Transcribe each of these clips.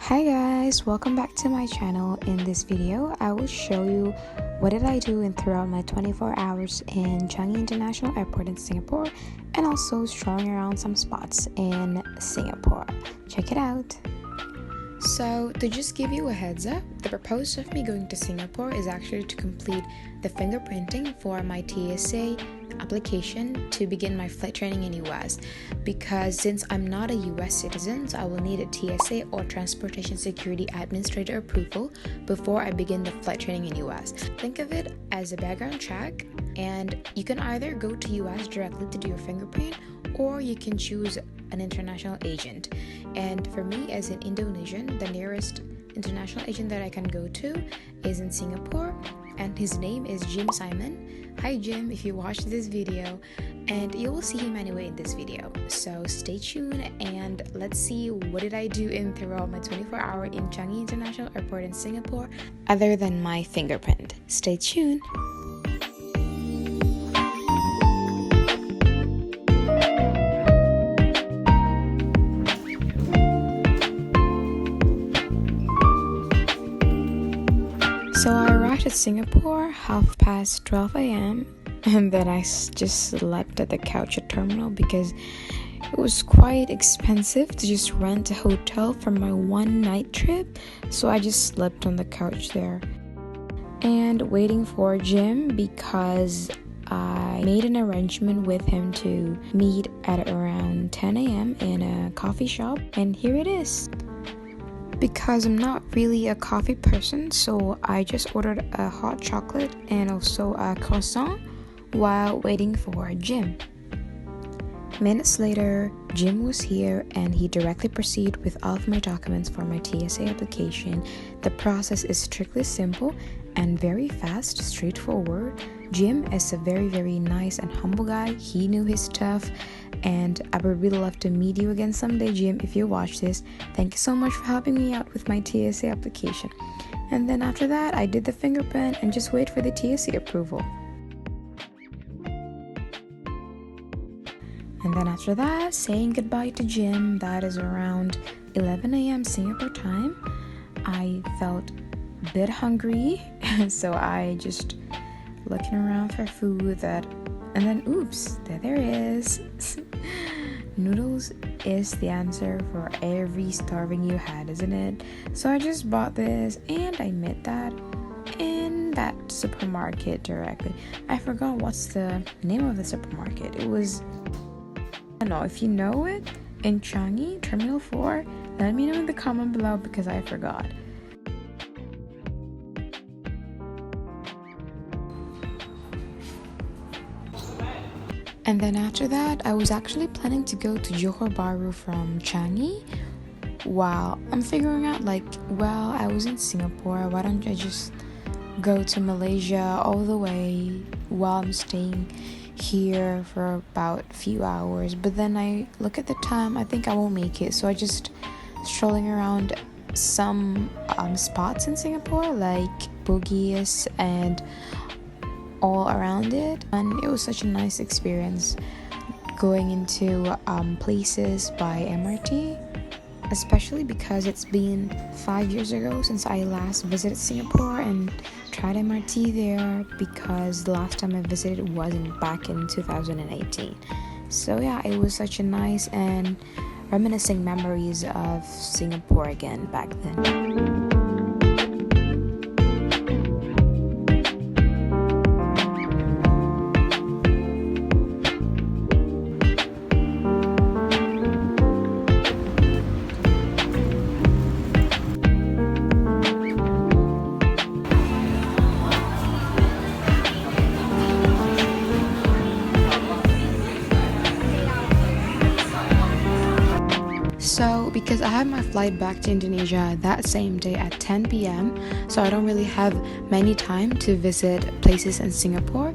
Hi guys, welcome back to my channel. In this video I will show you what did I do throughout my 24 hours in Changi International Airport in Singapore, and also strolling around some spots in Singapore. Check it out. So to just give you a heads up, the purpose of me going to Singapore is actually to complete the fingerprinting for my TSA application to begin my flight training in US, because since I'm not a US citizen, so I will need a TSA or Transportation Security Administrator approval before I begin the flight training in US. Think of it as a background check, and you can either go to US directly to do your fingerprint, or you can choose an international agent. And for me as an Indonesian, the nearest international agent that I can go to is in Singapore, and his name is Jim Simon. Hi Jim, if you watch this video, and you will see him anyway in this video. So stay tuned and let's see what did I do throughout my 24-hour in Changi International Airport in Singapore other than my fingerprint. Stay tuned. So I arrived at Singapore 12:30 a.m. and then I just slept at the couch at terminal because it was quite expensive to just rent a hotel for my one night trip. So I just slept on the couch there and waiting for Jim, because I made an arrangement with him to meet at around 10 a.m. in a coffee shop, and here it is. Because I'm not really a coffee person, so I just ordered a hot chocolate and also a croissant while waiting for Jim. Minutes later, Jim was here and he directly proceeded with all of my documents for my TSA application. The process is strictly simple and very fast, straightforward. Jim is a very nice and humble guy. He knew his stuff, and I would really love to meet you again someday, Jim, if you watch this. Thank you so much for helping me out with my TSA application. And then after that, I did the fingerprint and just wait for the TSA approval. And then after that, saying goodbye to Jim, that is around 11 a.m. Singapore time. I felt a bit hungry, so I just looking around for food and then oops, there is. Noodles is the answer for every starving you had, isn't it? So I just bought this and I met that in that supermarket directly. I forgot what's the name of the supermarket. It was, I don't know, if you know it, in Changi, Terminal 4, let me know in the comment below because I forgot. And then after that, I was actually planning to go to Johor Bahru from Changi. While I'm figuring out well, I was in Singapore, why don't I just go to Malaysia all the way while I'm staying here for about a few hours. But then I look at the time, I think I won't make it, so I just strolling around some spots in Singapore like Bugis and all around it, and it was such a nice experience going into places by MRT, especially because it's been 5 years ago since I last visited Singapore and tried MRT there, because the last time I visited wasn't back in 2018. So yeah, it was such a nice and reminiscing memories of Singapore again back then. So because I have my flight back to Indonesia that same day at 10 p.m, so I don't really have many time to visit places in Singapore,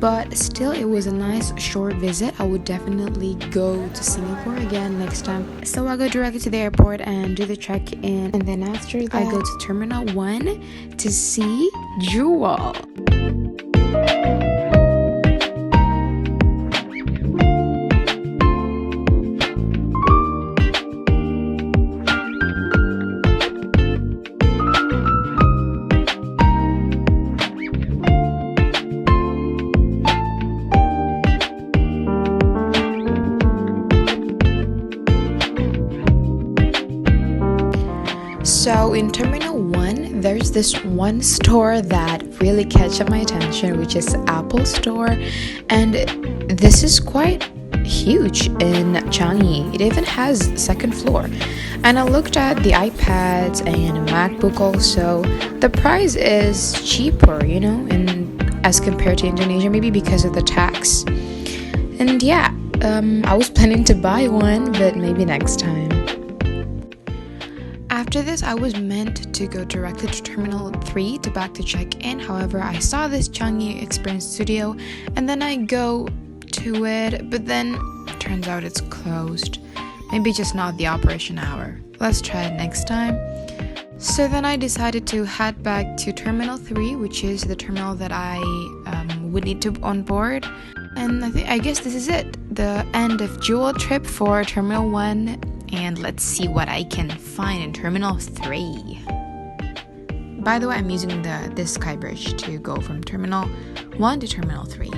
but still it was a nice short visit. I would definitely go to Singapore again next time. So I go directly to the airport and do the check-in, and then after that I go to Terminal 1 to see Jewel. So in Terminal 1, there's this one store that really catches my attention, which is Apple Store. And this is quite huge in Changi. It even has second floor. And I looked at the iPads and MacBook also. The price is cheaper, you know, and as compared to Indonesia, maybe because of the tax. And yeah, I was planning to buy one, but maybe next time. After this, I was meant to go directly to Terminal 3 to back to check in. However, I saw this Changi Experience Studio and then I go to it, but then it turns out it's closed. Maybe just not the operation hour. Let's try it next time. So then I decided to head back to Terminal 3, which is the terminal that I would need to onboard. And I guess this is it, the end of Jewel trip for Terminal 1. And let's see what I can find in Terminal 3. By the way, I'm using this sky bridge to go from Terminal 1 to Terminal 3.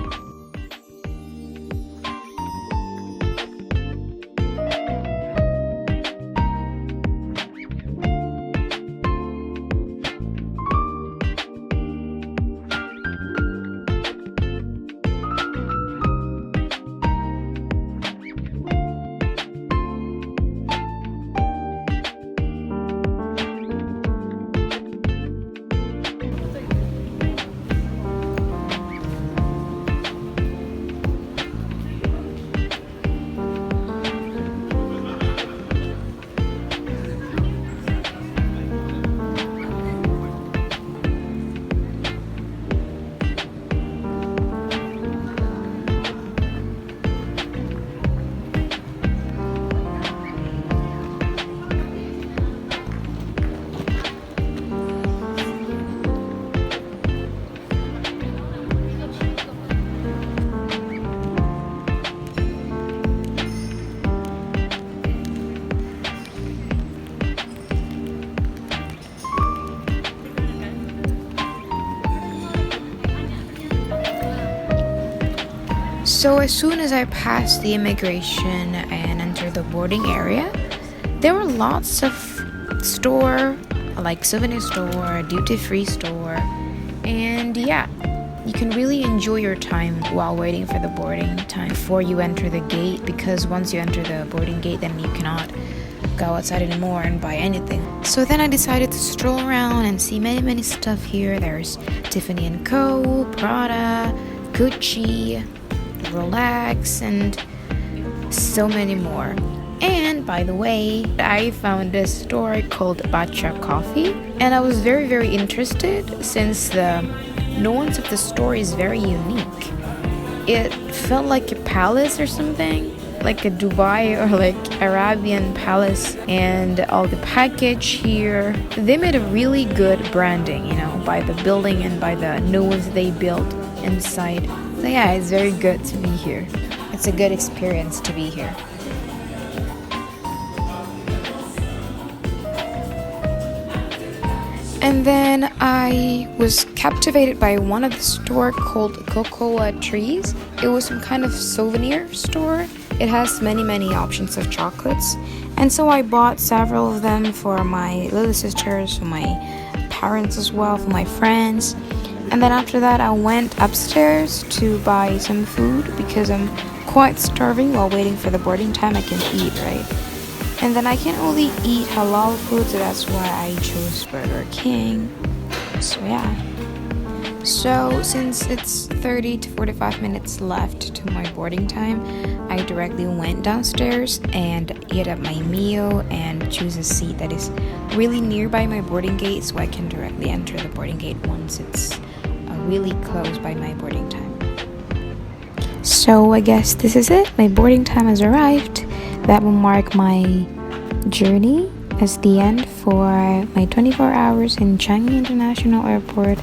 So as soon as I passed the immigration and entered the boarding area, there were lots of store, like souvenir store, duty-free store, and yeah, you can really enjoy your time while waiting for the boarding time before you enter the gate, because once you enter the boarding gate, then you cannot go outside anymore and buy anything. So then I decided to stroll around and see many stuff here. There's Tiffany & Co, Prada, Gucci, Rolex, and so many more. And by the way, I found this store called Bacha Coffee, and I was very interested since the nuance of the store is very unique. It felt like a palace or something, like a Dubai or like Arabian palace, and all the package here, they made a really good branding, you know, by the building and by the nuance they built inside. So yeah, it's very good to be here. It's a good experience to be here. And then I was captivated by one of the store called Cocoa Trees. It was some kind of souvenir store. It has many options of chocolates. And so I bought several of them for my little sisters, for my parents as well, for my friends. And then after that, I went upstairs to buy some food because I'm quite starving while waiting for the boarding time. I can eat, right? And then I can only eat halal food, so that's why I chose Burger King. So yeah. So since it's 30 to 45 minutes left to my boarding time, I directly went downstairs and ate up my meal and choose a seat that is really nearby my boarding gate, so I can directly enter the boarding gate once it's really close by my boarding time. So I guess this is it. My boarding time has arrived. That will mark my journey as the end for my 24 hours in Changi International Airport,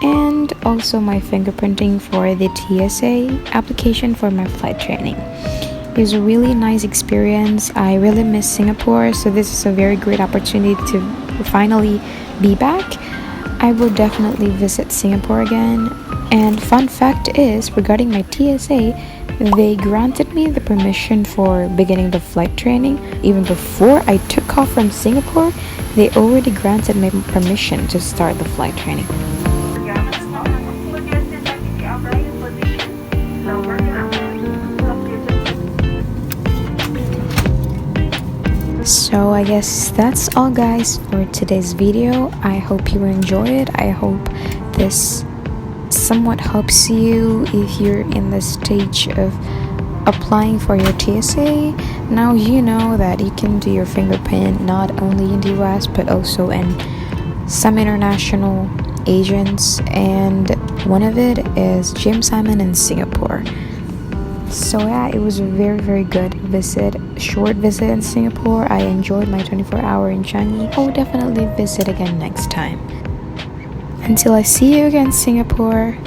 and also my fingerprinting for the TSA application for my flight training. It was a really nice experience. I really miss Singapore, so this is a very great opportunity to finally be back. I will definitely visit Singapore again. And fun fact is, regarding my TSA, they granted me the permission for beginning the flight training even before I took off from Singapore. they already granted me permission to start the flight training. So I guess that's all, guys, for today's video. I hope you enjoy it. I hope this somewhat helps you if you're in the stage of applying for your TSA. Now you know that you can do your fingerprint not only in the US but also in some international agents, and one of it is James Simon in Singapore. So yeah, it was a very good visit, short visit in Singapore. I enjoyed my 24-hour in Changi. I will definitely visit again next time. Until I see you again, Singapore.